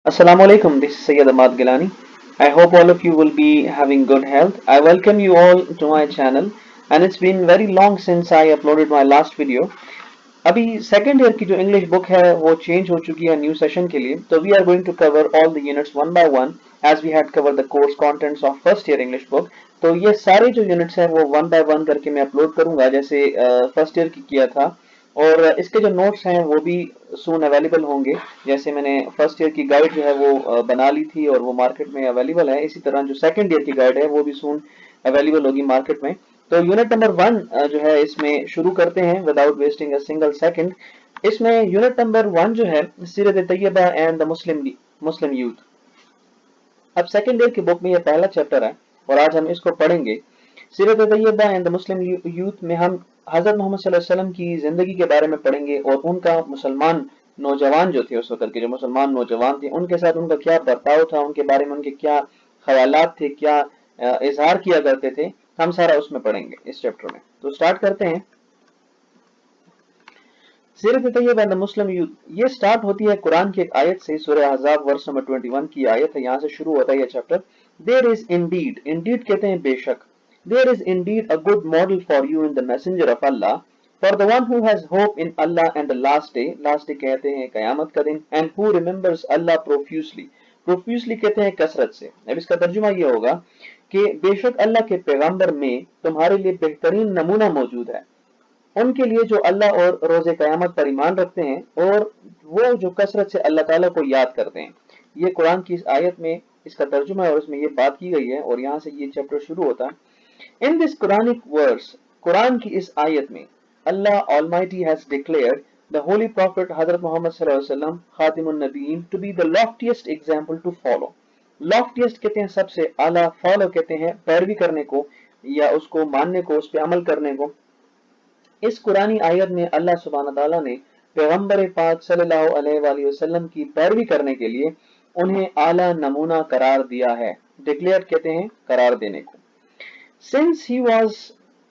Assalamu alaikum, this is Sayyid Ahmad Gilani. I hope all of you will be having good health. I welcome you all to my channel and it's been very long since I uploaded my last video. अभी second year की जो English book है वो change हो चुकी है new session के लिए, तो we are going to cover all the units one by one as we had cover the course contents of first year English book. तो ये सारे जो यूनिट्स हैं वो वन बाय वन करके मैं अपलोड करूंगा जैसे फर्स्ट ईयर की किया था। और इसके जो नोट्स हैं वो भी सून अवेलेबल होंगे। जैसे मैंने फर्स्ट ईयर की गाइड जो है वो बना ली थी और वो मार्केट में अवेलेबल है, इसी तरह जो सेकेंड ईयर की गाइड है वो भी सून अवेलेबल होगी मार्केट में। तो यूनिट नंबर वन जो है इसमें शुरू करते हैं without wasting a single second. इसमें यूनिट नंबर वन जो है Seerat Tayyaba and the Muslim Muslim youth. अब सेकेंड ईयर की बुक में ये पहला चैप्टर है और आज हम इसको पढ़ेंगे। Seerat Tayyaba and the Muslim youth में हम हजरत मोहम्मद सल्लल्लाहु अलैहि वसल्लम की जिंदगी के बारे में पढ़ेंगे और उनका मुसलमान नौजवान जो थे उस वक्त के जो मुसलमान नौजवान थे उनके साथ उनका क्या बर्ताव था, उनके बारे में उनके क्या ख्यालात थे, क्या इजहार किया करते थे, हम सारा उसमें पढ़ेंगे इस चैप्टर में। तो स्टार्ट करते हैं। Seerat Tayyaba and the Muslim youth ये स्टार्ट होती है कुरान की एक आयत से, सूरह अहज़ाब वर्स नंबर 21 की आयत है, यहाँ से शुरू होता है ये chapter. There is indeed, indeed कहते हैं बेशक, there is indeed a good model for you in the messenger of अल्लाह, for the one who has hope in अल्लाह एंड द लास्ट डे कहते हैं कयामत का दिन, एंड हु रिमेंबर्स अल्लाह प्रोफ्यूसली, प्रोफ्यूसली कहते हैं कसरत से। अब इसका तर्जुमा ये होगा कि बेशक अल्लाह के पैगंबर में तुम्हारे लिए बेहतरीन नमूना मौजूद है, उनके लिए जो अल्लाह और रोज़े क़यामत पर ईमान रखते हैं और वो जो कसरत से अल्लाह ताला को याद करते हैं। ये कुरान की इस आयत में इसका तर्जुमा है और इसमें ये बात की गई है और यहाँ से ये चैप्टर शुरू होता है। In this Quranic verse, Quran की इस आयत में Allah almighty has declared the holy prophet Hazrat Muhammad सल्लल्लाहु अलैहि वसल्लम खातिमुन नबीयीन to be the loftiest example to follow. Loftiest कहते हैं सबसे आला, फॉलो कहते हैं पैरवी करने को या उसको मानने को, उस पर अमल करने को। इस कुरानी आयत में अल्लाह सुब्हानहू तआला ने पैगंबर पाक सल्लल्लाहु अलैहि वसल्लम की पैरवी करने के लिए उन्हें आला नमूना करार दिया है। डिक्लेयर कहते हैं करार देने को। Since he was,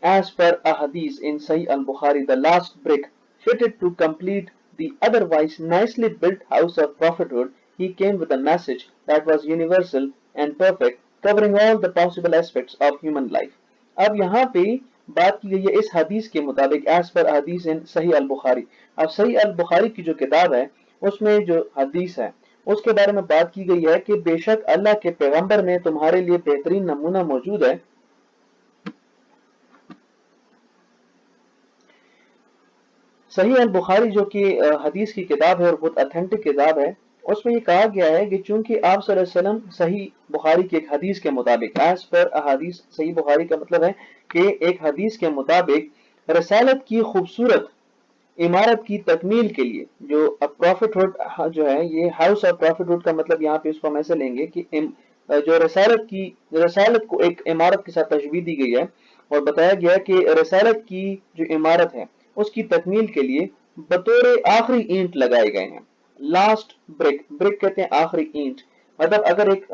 as per a hadith in Sahih al-Bukhari, the last brick fitted to complete the otherwise nicely built house of prophethood, he came with a message that was universal and perfect, covering all the possible aspects of human life. अब यहाँ पे बात की गई है इस हदीस के मुताबिक, एज पर हदीस इन सही अल बुखारी। अब सही अल बुखारी की जो किताब है उसमें जो हदीस है उसके बारे में बात की गई है कि बेशक अल्लाह के पैगंबर में तुम्हारे लिए बेहतरीन नमूना मौजूद है। सही अल बुखारी जो कि हदीस की किताब है और बहुत अथेंटिक किताब है, उसमें ये कहा गया है कि चूंकि आप सल्लल्लाहु अलैहि वसल्लम सही बुखारी की एक हदीस के मुताबिक, एज पर अहादीस, सही बुखारी का मतलब है कि एक हदीस के मुताबिक रसालत की खूबसूरत इमारत की तकमील के लिए जो प्रॉफिटहुड जो है, ये हाउस ऑफ प्रॉफिटहुड का मतलब यहाँ पे इसको हम ऐसे लेंगे कि जो रसालत को एक इमारत के साथ तशबीह दी गई है और बताया गया है कि रसालत की जो इमारत है उसकी तकमील के लिए बतौर आखिरी ईंट लगाए गए हैं। लास्ट ब्रिक, ब्रिक कहते हैं आखिरी ईंट। मतलब अगर एक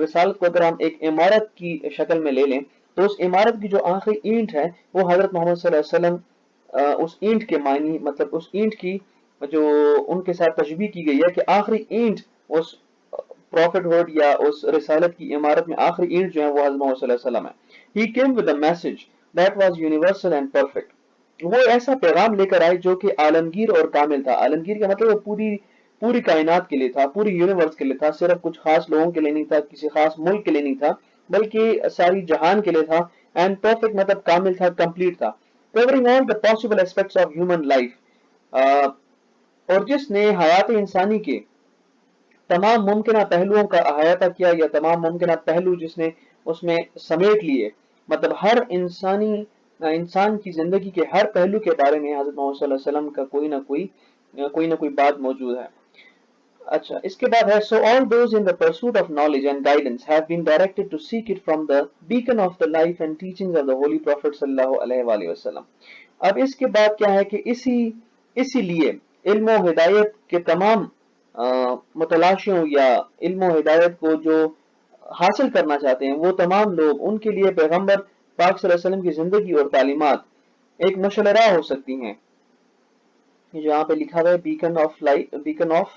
रिसालत को अगर हम एक इमारत की शक्ल में ले लें तो उस इमारत की जो आखिरी ईंट है वो हजरत मोहम्मद सल्लल्लाहु अलैहि वसल्लम, उस ईंट के मायने मतलब उस ईंट की जो उनके साथ तशबीह की गई है कि आखिरी ईंट उस प्रॉफिटहुड या उस रिसालत की इमारत में आखिरी ईंट जो है वो हजरत मोहम्मद सल्लल्लाहु अलैहि वसल्लम है। He came with a message that was universal and perfect. वो ऐसा पैगाम लेकर आए जो कि आलमगीर और कामिल था। आलमगीर का मतलब वो पूरी पूरी कायनात के लिए था, पूरी यूनिवर्स के लिए था, सिर्फ कुछ खास लोगों के लिए नहीं था, किसी खास मुल्क के लिए नहीं था, बल्कि सारी जहान के लिए था। एंड परफेक्ट मतलब कामिल था, कंप्लीट था, covering all the possible aspects of human life. और जिसने हयात इंसानी के तमाम मुमकिन पहलुओं का अहाता किया या तमाम मुमकिन पहलू जिसने उसमें समेट लिए, मतलब हर इंसान की जिंदगी के हर पहलू के बारे में हजरत मोहम्मद सल्लल्लाहु अलैहि वसल्लम का कोई ना कोई बात मौजूद है। अच्छा, इसके बाद है so all those in the pursuit of knowledge and guidance have been directed to seek it from the beacon of the life and teachings of the holy prophet सल्लल्लाहु अलैहि वसल्लम। अब इसके बाद क्या है कि इसीलिए इल्म और हिदायत के तमाम मुतलाशियों या इल्म और हिदायत को जो हासिल करना चाहते हैं वो तमाम लोग, उनके लिए पैगंबर पाक सल्लल्लाहु अलैहि वसल्लम की जिंदगी और तालीमात एक मशवरा हो सकती हैं। जो यहाँ पे लिखा हुआ है beacon of light, beacon of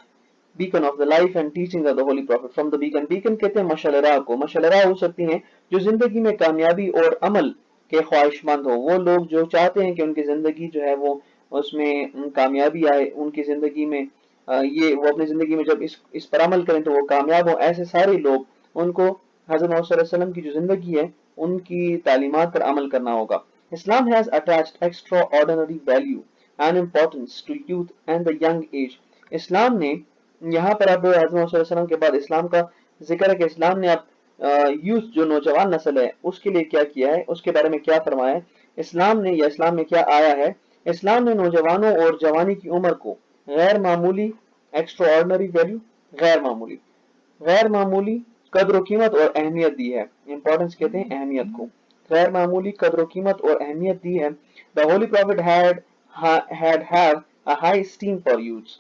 beacon of the life and teachings of the holy prophet. From the beacon, beacon कहते हैं मशअल राह को, मशअल राह हो सकती हैं जो जिंदगी में कामयाबी और अमल के ख्वाहिशमंद हो, वो लोग जो चाहते हैं कि उनकी जिंदगी जो है वो उसमें कामयाबी आए, उनकी जिंदगी में ये वो अपनी जिंदगी में जब इस पर अमल करें तो वो कामयाब हो, ऐसे सारे लोग उनको हज़रत मोहम्मद सल्लल्लाहु अलैहि वसल्लम की जो जिंदगी है उनकी तालीमात पर अमल करना होगा. Islam has attached extraordinary value and importance to youth and the young age. इस्लाम ने यहाँ पर अब हज़रत मोहम्मद सल्लल्लाहु अलैहि वसल्लम के बाद इस्लाम का जिक्र है कि इस्लाम ने अब यूथ जो नौजवान नस्ल है उसके लिए क्या किया है, उसके बारे में क्या फरमाया है. इस्लाम ने या इस्लाम में क्या आया है, इस्लाम ने नौजवानों और जवानी की उम्र को गैर मामूली एक्स्ट्राऑर्डिनरी वैल्यू, गैर मामूली कदर कीमत और अहमियत दी है. इंपॉर्टेंस कहते हैं अहमियत को, गैर मामूली कदर कीमत और अहमियत दी है. The holy profit had have a high esteem for youths.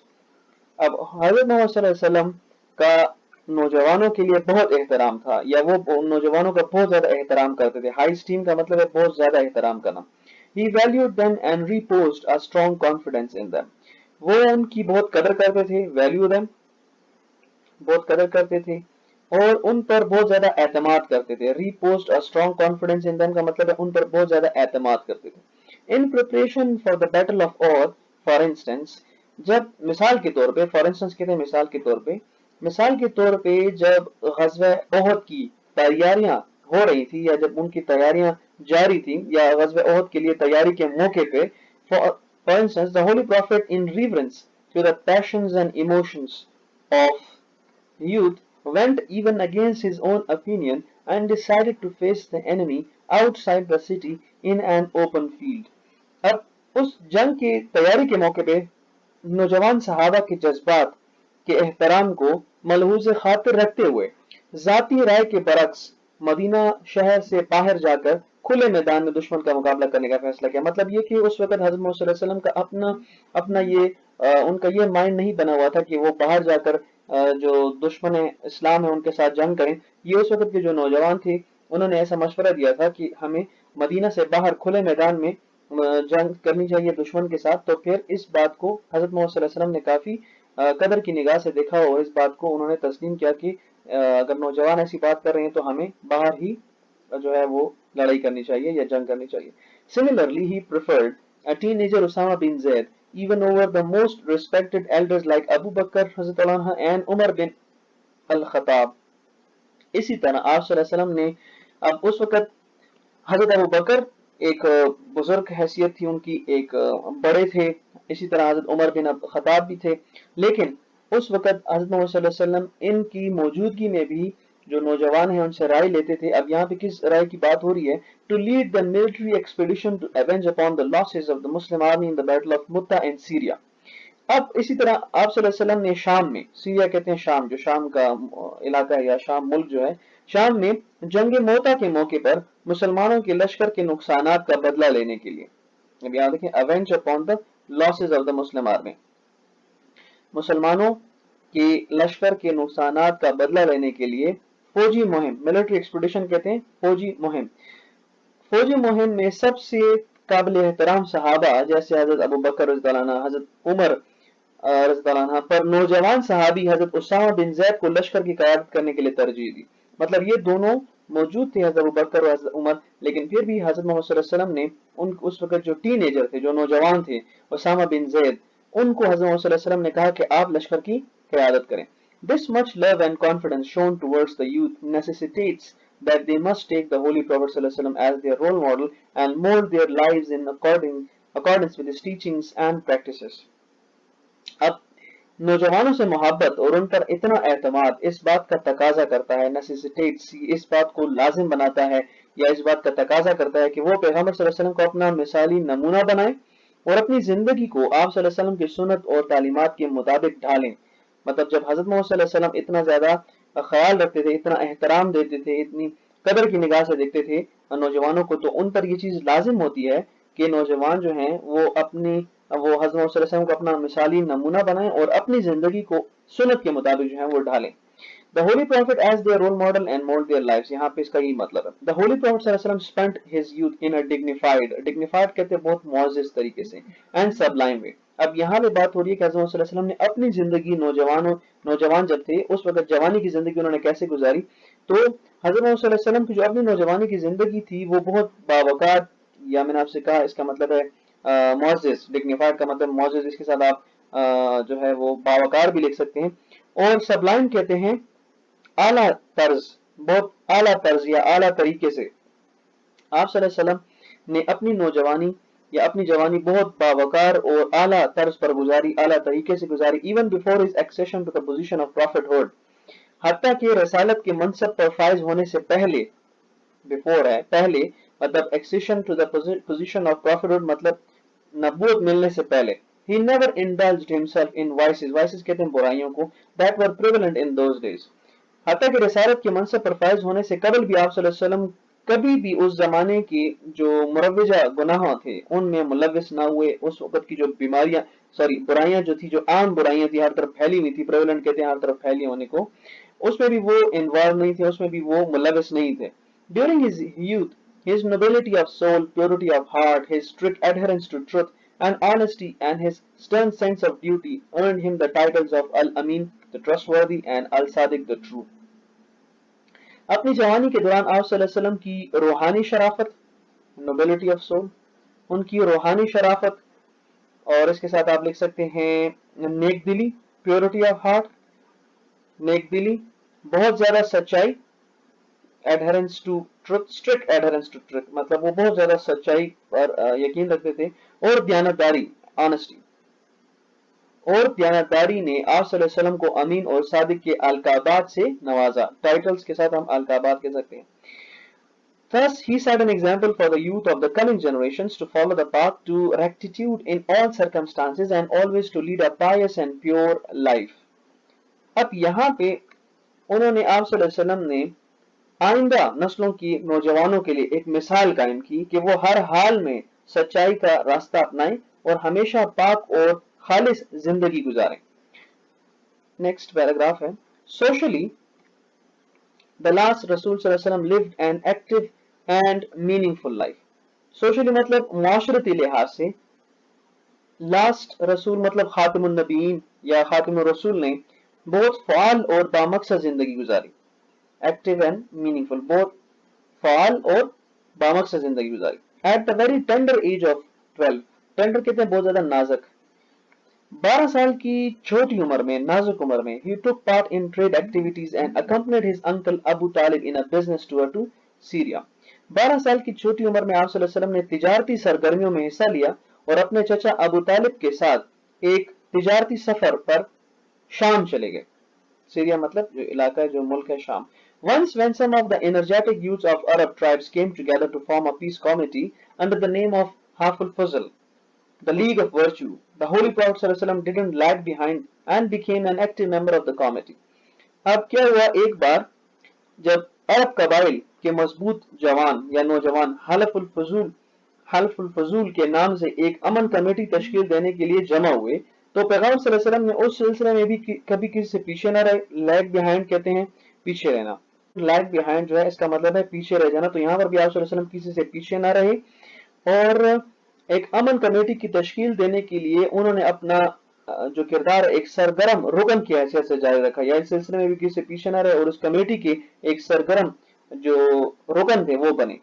अब हज़रत मोहम्मद सल्लल्लाहु अलैहि वसल्लम का नौजवानों के लिए बहुत एहतराम था, या वो नौजवानों का बहुत ज्यादा एहतराम करते थे. हाई स्टीम का मतलब है बहुत ज्यादा एहतराम करना. He valued them and reposed a strong confidence in them. वो उनकी बहुत कदर करते थे, वैल्यू देम, बहुत कदर करते थे और उन पर बहुत ज्यादा एतमाद करते थे. Reposed a strong confidence in them का मतलब है उन पर बहुत ज्यादा एतमाद करते थे. In preparation for the battle of Uhud, for instance, जब मिसाल के तौर पे, फॉर इंस्टेंस कहते हैं मिसाल के तौर पे जब गज़वा ओहद की तैयारियां हो रही थी या जब उनकी तैयारियां जारी थी या गज़वा ओहद के लिए तैयारी के मौके पे, for instance the holy prophet in reverence to the passions and emotions of youth went even against his own opinion and decided to face the enemy outside the city in an open field. अब उस जंग की तैयारी के मौके पे नौजवान सहाबा के जज्बात के एहतराम को मलहूज़ खातिर रखते हुए जाती राय के बरक्स मदीना शहर से बाहर जाकर खुले मैदान में दुश्मन का मुकाबला करने का फैसला किया. मतलब ये कि उस वक्त हज़रत मोहम्मद सल्लल्लाहु अलैहि वसल्लम का अपना ये उनका ये माइंड नहीं बना हुआ था कि वो बाहर जाकर जो दुश्मन इस्लाम है उनके साथ जंग करें. ये उस वक्त के जो नौजवान थे उन्होंने ऐसा मशवरा दिया था कि हमें मदीना से बाहर खुले मैदान में जंग करनी चाहिए दुश्मन के साथ. तो फिर इस बात को हज़रत मोहम्मद सल्लल्लाहु अलैहि वसल्लम ने काफी कदर की निगाह से देखा और इस बात को उन्होंने तस्लीम किया कि अगर नौजवान ऐसी बात कर रहे हैं तो हमें बाहर ही जो है वो लड़ाई करनी चाहिए या जंग करनी चाहिए. Similarly, he preferred a teenager Osama bin Zaid even over the most respected elders like Abu Bakr and Umar bin al-Khattab. इसी तरह आप सल्लल्लाहु अलैहि वसल्लम ने अब उस वक्त हजरत अबू बकर एक बुजुर्ग हैसियत थी उनकी, एक बड़े थे, इसी तरह हजरत उमर बिन खत्ताब भी थे, लेकिन उस वक्त हजरत मोहम्मद सल्लल्लाहु अलैहि वसल्लम इनकी मौजूदगी में भी जो नौजवान हैं उनसे राय लेते थे. अब यहाँ पे किस राय की बात हो रही है? To lead the military expedition to avenge upon the losses of the Muslim army in the battle of Mutah in Syria. अब इसी तरह आप सल्लल्लाहु अलैहि वसल्लम ने शाम में, सीरिया कहते हैं शाम, जो शाम का इलाका है या शाम मुल्क जो है, शाम में जंग मोता के मौके पर मुसलमानों के लश्कर के नुकसानात का बदला लेने के लिए, अब याद रखें, avenge upon the losses of the Muslim army, मुसलमानों के लश्कर के नुकसानात का बदला लेने के लिए फौजी मुहिम, मिलिट्री एक्सपीडिशन कहते हैं फौजी मुहिम. फौजी मुहिम में सबसे काबिल एहतराम सहाबा जैसे हजरत अबू बकर रज़ियल्लाहु अन्हु, हजरत उमर रज़ियल्लाहु अन्हु पर नौजवान सहाबी हजरत उसामा बिन ज़ैद को लश्कर की क़यादत करने के लिए तरजीह दी. मतलब ये दोनों मौजूद थे, हजरत अबू बकर और हजरत उमर, लेकिन फिर भी हजरत मोहम्मद सल्लल्लाहु अलैहि वसल्लम ने उन उस वक्त जो टीनेजर थे, जो नौजवान थे, उसामा बिन ज़ैद, उनको हजरत मोहम्मद सल्लल्लाहु अलैहि वसल्लम ने कहा कि आप लश्कर की क़यादत करें. This much love and confidence shown towards the youth necessitates that they must take the Holy Prophet ﷺ as their role model and mold their lives in accordance with his teachings and practices. अब नौजवानों से मोहब्बत और उन पर इतना एतमाद इस बात का तकाजा करता है, नेसेसिटेट्स इस बात को लाजिम बनाता है या इस बात का तकाजा करता है कि वो पैगंबर सल्लल्लाहु अलैहि वसल्लम को अपना मिसाली नमूना बनाए और अपनी जिंदगी को आप सल्लल्लाहु अलैहि वसल्लम की सुन्नत और तालीमात के मुताबिक ढालें. मतलब जब हजरत मोहम्मद सल्लल्लाहु अलैहि वसल्लम इतना ज्यादा ख्याल रखते थे, इतना एहतराम देते थे, इतनी कदर की निगाह से देखते थे नौजवानों को, तो उन पर ये चीज लाजिम होती है कि नौजवान जो हैं वो हजरत मोहम्मद सल्लल्लाहु अलैहि वसल्लम को अपना मिसाली नमूना बनाएं और अपनी जिंदगी को सुन्नत के मुताबिक जो है वो ढालें. The Holy Prophet as their role model and mold their lives. यहाँ पे इसका यही मतलब है. The Holy Prophet सल्लल्लाहु अलैहि वसल्लम spent his youth in a dignified कहते हैं बहुत मुअज़्ज़ज़ तरीके से, and sublime way. اب یہاں پہ بات ہو رہی ہے کہ حضرت صلی اللہ علیہ وسلم نے اپنی زندگی نوجوان جب تھے اس وقت جوانی کی زندگی انہوں نے کیسے گزاری. تو حضرت صلی اللہ علیہ وسلم کی جو اپنی نوجوانی کی زندگی تھی وہ بہت باوقار، یا میں نے آپ سے کہا اس کا مطلب ہے معزز، ڈگنیفائڈ کا مطلب معزز، اس کے ساتھ آپ جو ہے وہ باوقار بھی لکھ سکتے ہیں. اور سبلائم کہتے ہیں اعلیٰ طرز، بہت اعلیٰ طرز یا اعلیٰ طریقے سے. آپ صلی اللہ علیہ وسلم نے اپنی نوجوانی یا اپنی جوانی بہت باوقار اور اعلیٰ طرز پر گزاری، اعلیٰ طریقے سے گزاری. Even before his accession to the position of prophethood، حتیٰ کہ رسالت کے منصب پر فائز ہونے سے پہلے، بیفور ہے پہلے، مطلب accession to the position of prophethood مطلب نبوت ملنے سے پہلے. he never indulged himself in vices کہتے ہیں برائیوں کو، that were prevalent in those days. حتیٰ کہ رسالت کے منصب پر فائز ہونے سے قبل بھی آپ صلی اللہ علیہ وسلم کبھی بھی اس زمانے کی جو مروجہ گناہ تھے ان میں ملوث نہ ہوئے. اس وقت کی جو برائیاں جو تھی، جو عام برائیاں تھی، ہر طرف پھیلی ہوئی تھی، پریولنٹ کہتے ہیں ہر طرف پھیلی ہونے کو، اس میں بھی وہ انوالو نہیں تھے، اس میں بھی وہ ملوث نہیں تھے. During his youth, his nobility of soul, purity of heart, his strict adherence to truth and honesty, and his stern sense of duty earned him the titles of Al-Amin, the trustworthy, and Al-Sadiq, the true. اپنی جوانی کے دوران آپ صلی اللہ علیہ وسلم کی روحانی شرافت، نوبلٹی آف سول، ان کی روحانی شرافت، اور اس کے ساتھ آپ لکھ سکتے ہیں نیک دلی، پیورٹی آف ہارٹ، نیک دلی، بہت زیادہ سچائی، adherence to truth, strict adherence to truth مطلب وہ بہت زیادہ سچائی پر یقین رکھتے تھے، اور دیانتداری، آنےسٹی. اور دیانتداری نے آپ صلی اللہ علیہ وسلم کو امین اور صادق کے القابات سے نوازا. ٹائٹلز کے ساتھ ہم القابات کہہ سکتے ہیں. Thus he set an example for the youth of the coming generations to follow the path to rectitude in all circumstances and always to lead a pious and pure life. اب یہاں پہ انہوں نے آپ صلی اللہ علیہ وسلم نے آئندہ نسلوں کی نوجوانوں کے لیے ایک مثال قائم کی کہ وہ ہر حال میں سچائی کا راستہ اپنائیں اور ہمیشہ پاک اور خالص زندگی گزاریں. نیکسٹ پیراگراف ہے. Socially, the last Rasul صلی اللہ علیہ وسلم lived an active and meaningful life. Socially مطلب معاشرتی لحاظ سے، لاسٹ رسول مطلب خاتم النبیین یا خاتم الرسول نے بہت فعال اور بامقصد زندگی گزاری. ایکٹیو اینڈ میننگ فل، بہت فعال اور بامقصد زندگی گزاری. At the very tender age of 12، tender کہتے ہیں بہت زیادہ نازک، 12 سال کی چھوٹی عمر میں، نازک عمر میں، he took part in trade activities and accompanied his uncle Abu Talib in a business tour to Syria. 12 سال کی چھوٹی عمر میں آپ صلی اللہ علیہ وسلم نے تجارتی سرگرمیوں میں حصہ لیا اور اپنے چچا ابو طالب کے ساتھ ایک تجارتی سفر پر شام چلے گئے. سیریا مطلب جو علاقہ ہے، جو ملک ہے شام. Once when some of the energetic youths of Arab tribes came together to form a peace committee under the name of Haful Fuzl, the League of Virtue, the Holy Prophet صلی اللہ علیہ وسلم didn't lag behind and became an active member of the committee. اب کیا ہوا، ایک بار جب عرب قبائل کے مضبوط جوان یا نوجوان حلف الفضول کے نام سے ایک امن کمیٹی تشکیل دینے کے لیے جمع ہوئے تو پیغمبر صلی اللہ علیہ وسلم نے اس سلسلے میں بھی کبھی کسی سے پیچھے نہ رہے. لیگ بیہائنڈ کہتے ہیں پیچھے رہنا، لیگ بیہائنڈ جو ہے اس کا مطلب ہے پیچھے رہ جانا. تو یہاں پر بھی آپ صلی اللہ علیہ وسلم کسی سے پیچھے نہ رہے اور ایک امن کمیٹی کی تشکیل دینے کے لیے انہوں نے اپنا جو کردار ایک سرگرم رکن کی حیثیت سے جاری رکھا، یا اس سلسلے میں بھی کسی سے پیچھے نہ رہے اور اس کمیٹی کے ایک سرگرم جو رکن تھے وہ بنے.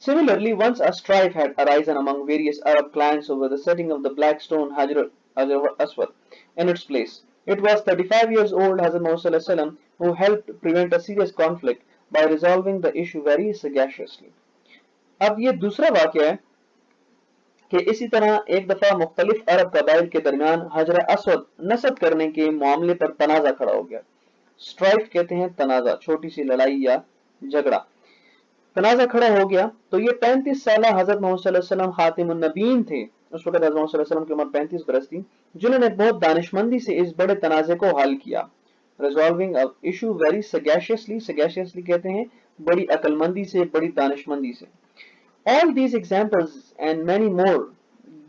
Similarly, once a strife had arisen among various Arab clans over the setting of the black stone Hajar Aswad in its place. It was 35 years old Hazrat Muhammad sallallahu alaihi wasallam who helped prevent a serious conflict by resolving the issue very sagaciously. اب یہ دوسرا واقعہ ہے کہ اسی طرح ایک دفعہ مختلف عرب قبائل کے درمیان حجر اسود نصب کرنے کے معاملے پر تنازع کھڑا ہو گیا. اسٹرائف کہتے ہیں تنازع، چھوٹی سی لڑائی یا جھگڑا. تنازع کھڑا ہو گیا تو یہ 35 سالہ حضرت محمد صلی اللہ علیہ وسلم خاتم النبیین تھے. اس وقت حضرت محمد صلی اللہ علیہ وسلم کی عمر 35 برس تھی، جنہوں نے بہت دانشمندی سے اس بڑے تنازع کو حل کیا. resolving an issue very sagaciously کہتے ہیں بڑی عقل مندی سے، بڑی دانشمندی سے. All these examples and many more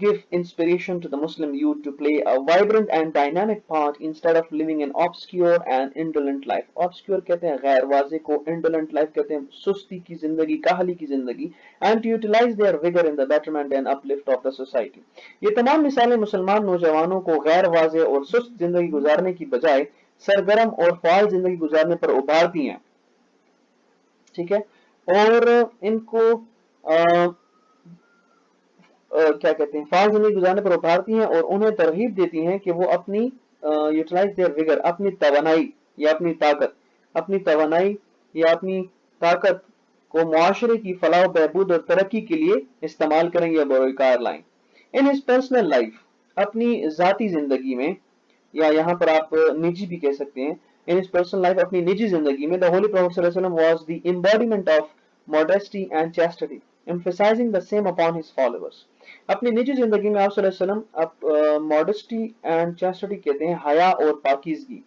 give inspiration to the Muslim youth to play a vibrant and dynamic part instead of living an obscure and indolent life. Obscure कहते हैं गैर वाज़े को, indolent life कहते हैं सुस्ती की जिंदगी, काहली की जिंदगी, and to utilize their vigor in the betterment and uplift of the society. ये तमाम मिसालें मुसलमान नौजवानों को गैर वाज़े और सुस्त जिंदगी गुजारने की बजाय सरगर्म और फाल जिंदगी गुजारने पर उभारती हैं, ठीक है, और इनको क्या कहते हैं फाल जिंदगी गुजारने पर उभारती हैं और उन्हें तरगीब देती हैं कि वो अपनी यूटिलाइज देयर विगर, अपनी तवानाई या अपनी ताकत को मुआशरे की फलाह बहबूद और तरक्की के लिए इस्तेमाल करें या बरोकार लाएं. इन हिज पर्सनल लाइफ, अपनी जाती जिंदगी में, या यहाँ पर आप निजी भी कह सकते हैं, इन हिज पर्सनल लाइफ, अपनी निजी जिंदगी में, द होली प्रॉफेट सल्लल्लाहु अलैहि वसल्लम was the embodiment of modesty and chastity, emphasizing the same upon his followers. अपनी निजी जिंदगी में आप सल्लल्लाहु अलैहि वसल्लम मॉडेस्टी एंड चैस्टिटी कहते हैं हया और पाकीज़गी.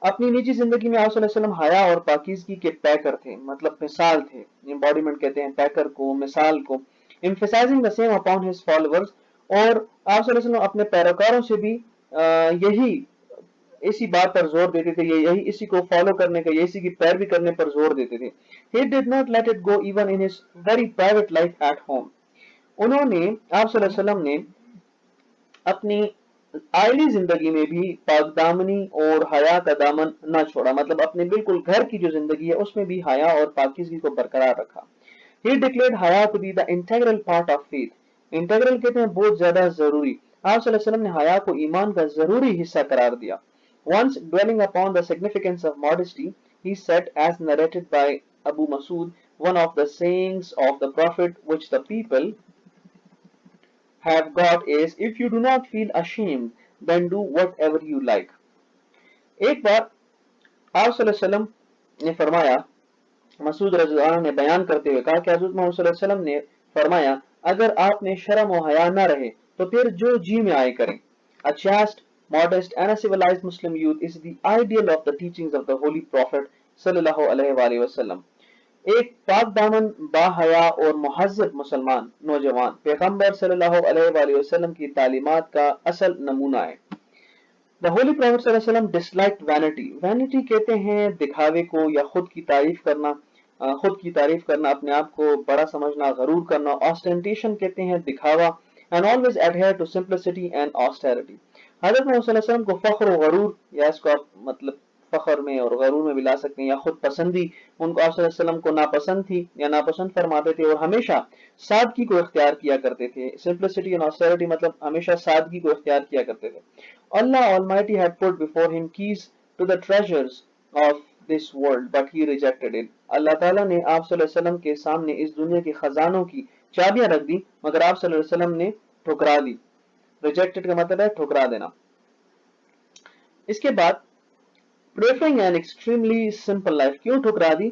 अपनी निजी जिंदगी में आप सल्लल्लाहु अलैहि वसल्लम हया और पाकीज़गी के पैकर थे, मतलब मिसाल थे. एम्बॉडीमेंट कहते हैं पैकर को, मिसाल को. emphasizing the same upon his followers, और आप सल्लल्लाहु अलैहि वसल्लम अपने पैरोकारों से भी यही इसी बात पर जोर देते थे, यही इसी को फॉलो करने का, इसी की पैरवी करने पर जोर देते थे. He did not let it go even in his very private life at home. उन्होंने आप सल्लल्लाहु अलैहि वसल्लम ने अपनी आईली जिंदगी में भी पाकदामनी और हया का दामन न छोड़ा, मतलब अपने बिल्कुल घर की जो जिंदगी है उसमें भी हया और पाकीज़गी को बरकरार रखा. He declared हया to be the integral part of faith. Integral कहते हैं बहुत ज्यादा जरूरी. आप सल्लल्लाहु अलैहि वसल्लम ने हया को ईमान का जरूरी हिस्सा करार दिया. Once dwelling upon the significance of modesty, he said, as narrated by Abu Masud, one of the sayings of the Prophet which the people have got is, if you do not feel ashamed, then do whatever you like. एक बार आप सल्लल्लाहु अलैहि वसल्लम ने फरमाया, मसूद रज़ियल्लाहु अन्हु ने बयान करते हुए कहा कि हज़रत मोहम्मद सल्लल्लाहु अलैहि वसल्लम ने फरमाया, अगर आप में शर्म और हया न रहे तो फिर जो जी में आए करें. A chaste, modest and a civilized Muslim youth is the ideal of the teachings of the Holy Prophet sallallahu alaihi wasallam. एक पाक दामन, बाहया और मुहज़्ज़ब मुसलमान नौजवान पैगंबर सल्लल्लाहु अलैहि वसल्लम की तालीमात का असल नमूना है. The Holy Prophet sallallahu alaihi wasallam disliked vanity. Vanity कहते हैं दिखावे को या खुद की तारीफ करना, अपने आप को बड़ा समझना, गरूर करना. Ostentation कहते हैं दिखावा, and always adhere to simplicity and austerity. हज़रत मोहम्मद सल्लल्लाहु अलैहि वसल्लम को फख्र और गरूर, या इसको आप मतलब फख्र में और गरूर में भी ला सकते हैं, या खुद पसंदी उनको आप सल्लल्लाहु अलैहि वसल्लम को नापसंद थी या नापसंद फरमाते थे, और हमेशा सादगी को इख्तियार किया करते थे. सिंप्लिसिटी एंड ऑस्टेरिटी मतलब हमेशा सादगी को इख्तियार किया करते थे. Allah Almighty had put before him keys to the treasures of this world, but he rejected it. अल्लाह ताला ने आप सल्लल्लाहु अलैहि वसल्लम के सामने इस दुनिया के खजानों की चाबियां रख दी, मगर आप सल्लल्लाहु अलैहि वसल्लम ने ठुकरा दी. रिजेक्टेड का मतलब है ठुकरा देना. इसके बाद preferring an extremely simple life, क्यों ठुकरा दी?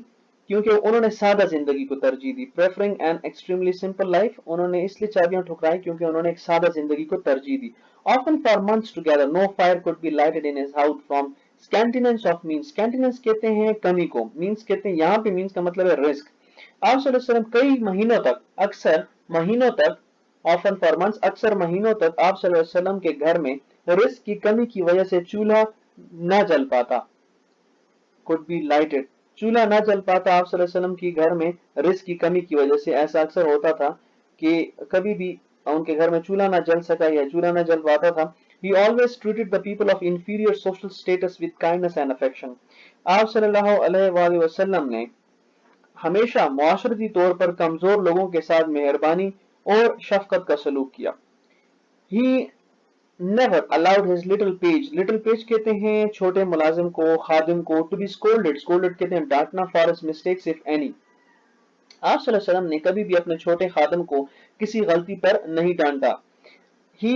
क्योंकि उन्होंने सादा जिंदगी को तरजीह दी. Preferring an extremely simple life, उन्होंने इसलिए चाबियां ठुकराई क्योंकि उन्होंने एक सादा जिंदगी को तरजीह दी. Often for months together no fire could be lighted in his house from scantiness of means. scantiness कहते हैं कमी को, means कहते हैं, यहाँ पे means का मतलब है रिस्क. आप सल्लल्लाहु अलैहि वसल्लम कई महीनों तक, अक्सर महीनों तक, often for months, अक्सर महीनों तक आप सल्लल्लाहु अलैहि वसल्लम के घर में रिस्क की कमी की वजह से चूल्हा न जल पाता. could be lighted, चूल्हा न जल पाता आप सल्लल्लाहु अलैहि वसल्लम की घर में रिस्क की कमी की वजह से. ऐसा अक्सर होता था कि कभी भी उनके घर में चूल्हा न जल सका या चूल्हा न जल पाता था. He always treated the people of inferior social status with kindness and affection. आप सल्लल्लाहु अलैहि वसल्लम ने हमेशा मुआशरती तौर पर कमजोर लोगों के साथ मेहरबानी और शफकत का सलूक किया. He never allowed his little page कहते हैं छोटे मुलाजिम को, खादिम को, to be scolded कहते हैं डांटना, for his mistakes if any. आप सल्लल्लाहु अलैहि वसल्लम ने कभी भी अपने छोटे खादिम को किसी गलती पर नहीं डांटा. He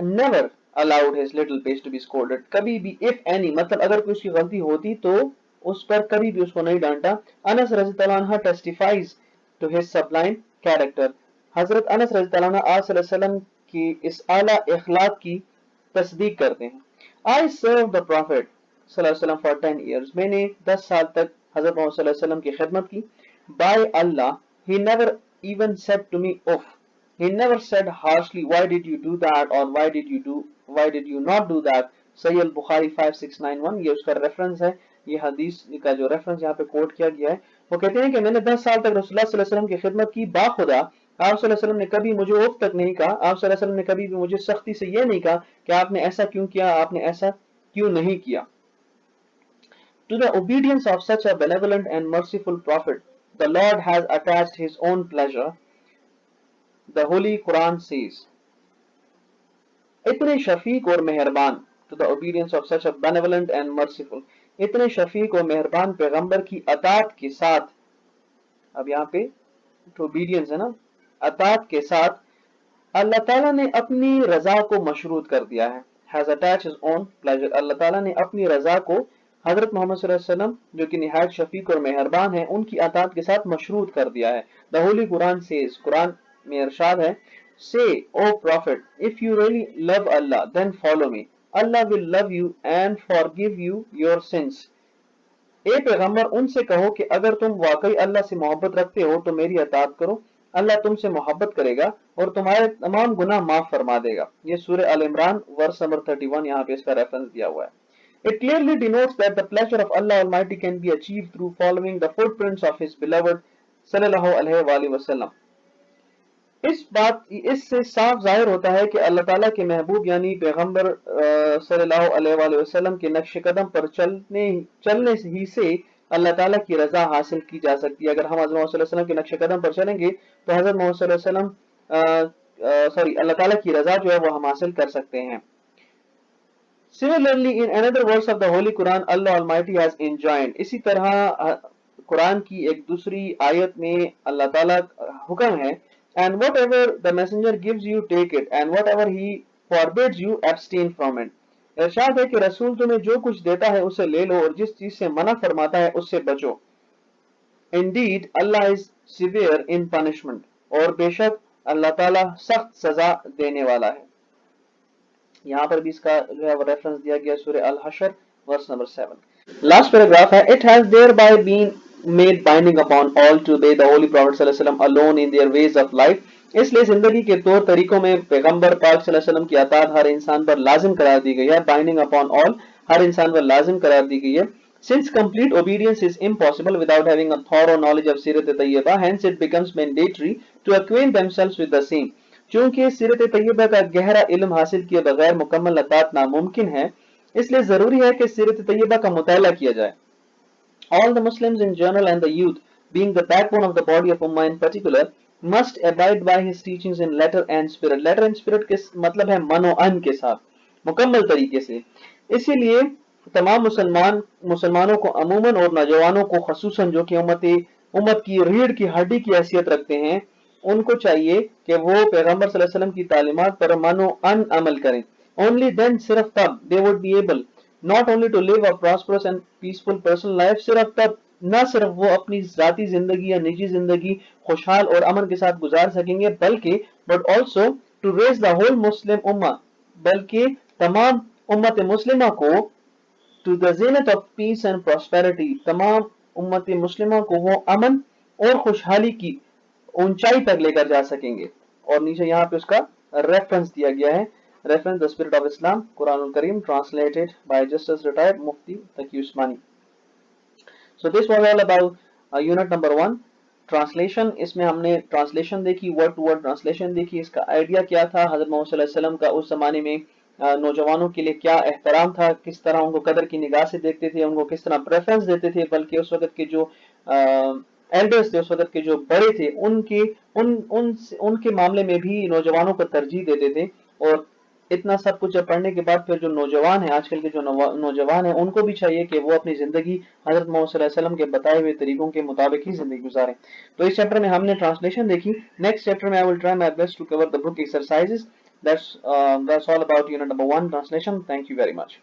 never allowed his little page to be scolded, कभी भी if any मतलब अगर कोई उसकी गलती होती तो उस पर कभी भी उसको नहीं डांटा. अनस रज़ियल्लाहु अन्हु testifies to his sublime character. हजरत अनस रज़ियल्लाहु अन्हु आप सल्लल्लाहु अलैहि वसल्लम की इस आला इखलाक की तस्दीक करते हैं. I served the Prophet सल्लल्लाहु अलैहि वसल्लम for 10 years. मैंने 10 साल तक हजरत मोहम्मद सल्लल्लाहु अलैहि वसल्लम की खिदमत की. By Allah, he never even said to me uff. He never said harshly, why did you do that, or why did you not do that. सही अल बुखारी 5691, ये उसका रेफरेंस है, ये हदीस का जो रेफरेंस यहाँ पे कोट किया गया है। वो कहते हैं कि मैंने 10 साल तक रसूलुल्लाह सल्लल्लाहु अलैहि वसल्लम की खिदमत की, बाखुदा आप सल्लल्लाहु अलैहि वसल्लम ने कभी मुझे उफ तक नहीं कहा, आप सल्लल्लाहु अलैहि वसल्लम ने कभी भी मुझे सख्ती से ये नहीं कहा कि आपने ऐसा क्यों किया, आपने ऐसा क्यों नहीं किया। To the obedience of such a benevolent and merciful prophet, the Lord has attached his own pleasure. The Holy Quran says, इतने शफीक और मेहरबान, to the obedience of such a benevolent and merciful, इतने शफीक और मेहरबान पैगंबर की अतात के साथ, अब यहाँ पे to obedience है ना, अतात के साथ अल्लाह ताला ने अपनी रजा को मशरूत कर दिया है। has attached his own pleasure, अल्लाह ताला ने अपनी रजा को हजरत मोहम्मद सल्लल्लाहु अलैहि वसल्लम जो कि निहायत शफीक और मेहरबान है उनकी अतात के साथ मशरूत कर दिया है। द होली कुरान सेज, कुरान में इरशाद है, say o prophet, if you really love Allah then follow me, Allah will love you and forgive you your sins। ए पैगंबर उनसे कहो कि अगर तुम वाकई अल्लाह से मोहब्बत रखते हो तो मेरी अतात करो, अल्लाह तुमसे मोहब्बत करेगा और तुम्हारे तमाम गुनाह माफ फरमा देगा। ये सूरह अल इमरान वर्स नंबर 31, यहाँ पे इसका रेफरेंस दिया हुआ है। It clearly denotes that the pleasure of Allah Almighty can be achieved through following the footprints of His beloved सल्लल्लाहु अलैहि वसल्लम। इससे साफ जाहिर होता है कि अल्लाह ताला के महबूब यानी पैगंबर सल्लल्लाहु अलैहि वसल्लम के नक्श कदम पर चलने ही से अल्लाह ताला की रजा हासिल की जा सकती है। अगर हम हज़रत मोहम्मद सल्लल्लाहु अलैहि वसल्लम के नक्श कदम पर चलेंगे तो हज़रत मोहम्मद सल्लल्लाहु अलैहि वसल्लम अल्लाह ताला की रजा जो है वो हम हासिल कर सकते हैं। Similarly, in another verse of the Holy Quran, Allah Almighty has enjoined, इसी तरह कुरान की एक दूसरी आयत में अल्लाह ताला हुक्म है, and whatever the messenger gives you take it and whatever he forbids you abstain from it। इरशाद है कि रसूल तुम्हें जो कुछ देता है उसे ले लो और जिस चीज से मना फरमाता है उससे बचो। Indeed, Allah is severe in punishment, और बेशक अल्लाह ताला सख्त सजा देने वाला है। यहाँ पर भी इसका जो है वो रेफरेंस दिया गया सूरह अल हशर वर्स नंबर 7। लास्ट पैराग्राफ है, it has thereby been made binding upon all to obey the holy prophet sallallahu alaihi wasallam alone in their ways of life। इसलिए जिंदगी के तौर तरीकों में पैगंबर पाक सल्लल्लाहु अलैहि वसल्लम की अताअत हर इंसान पर लाजिम करार दी गई है। बाइंडिंग अपॉन ऑल, हर इंसान पर लाजिम करार दी गई है। Since complete obedience is impossible without having a thorough knowledge of Sirat Tayyibah, hence it becomes mandatory to acquaint themselves with the same। चूंकि सीरत तैयबा का गहरा इल्म हासिल किए बगैर मुकम्मल अतात नामुमकिन है, इसलिए जरूरी है कि सीरत तैयबा का मुताला किया जाए। All the Muslims in general and the youth, being the backbone of the body of Ummah in particular, must abide by his teachings in letter and spirit। letter and spirit के मतलब है मनो अन के साथ, मुकम्मल तरीके से। इसीलिए तमाम मुसलमानों को अमूमन और नौजवानों को खसूसन जो कि उम्मत की रीढ़ की हड्डी की हैसियत रखते हैं, उनको चाहिए कि वो पैगंबर सल्लल्लाहु अलैहि वसल्लम की तालीमात पर मानो अन अमल करें। Only then, सिर्फ तब they would be able not only to live a prosperous and peaceful personal life, सिर्फ तब न सिर्फ वो अपनी जाती जिंदगी या निजी जिंदगी खुशहाल और अमन के साथ गुजार सकेंगे, बल्कि but also to raise the whole Muslim ummah, बल्कि तमाम उम्मत मुस्लिमा को to the zenith of peace and prosperity, तमाम उम्मत मुस्लिमा को वो अमन और खुशहाली की ऊंचाई तक लेकर जा सकेंगे। और नीचे यहाँ पे उसका रेफरेंस दिया गया है, reference the spirit of Islam, Quran Kareem, translated by justice retired Mufti Taqi Usmani. So this was all about unit number 1 translation. इसमें हमने ट्रांसलेशन देखी, वर्ड टू वर्ड ट्रांसलेशन देखी, इसका आइडिया क्या था, हजरत मोहम्मद सल्लल्लाहु अलैहि वसल्लम का उस जमाने में नौजवानों के लिए क्या एहतराम था, किस तरह उनको कदर की निगाह से देखते थे, उनको किस तरह प्रेफरेंस देते थे, बल्कि उस वक्त के जो एल्डर्स थे, उस वक्त के जो बड़े थे, उनके मामले में भी नौजवानों को तरजीह देते थे। और इतना सब कुछ जब पढ़ने के बाद फिर जो नौजवान है, आजकल के जो नौजवान है, उनको भी चाहिए कि वो अपनी जिंदगी हजरत मोहम्मद सल्लल्लाहु अलैहि वसल्लम के बताए हुए तरीकों के मुताबिक ही जिंदगी गुजारें। तो इस चैप्टर में हमने ट्रांसलेशन देखी। नेक्स्ट चैप्टर में I will try my best to cover the book exercises. That's all about unit number 1 translation. Thank you very much.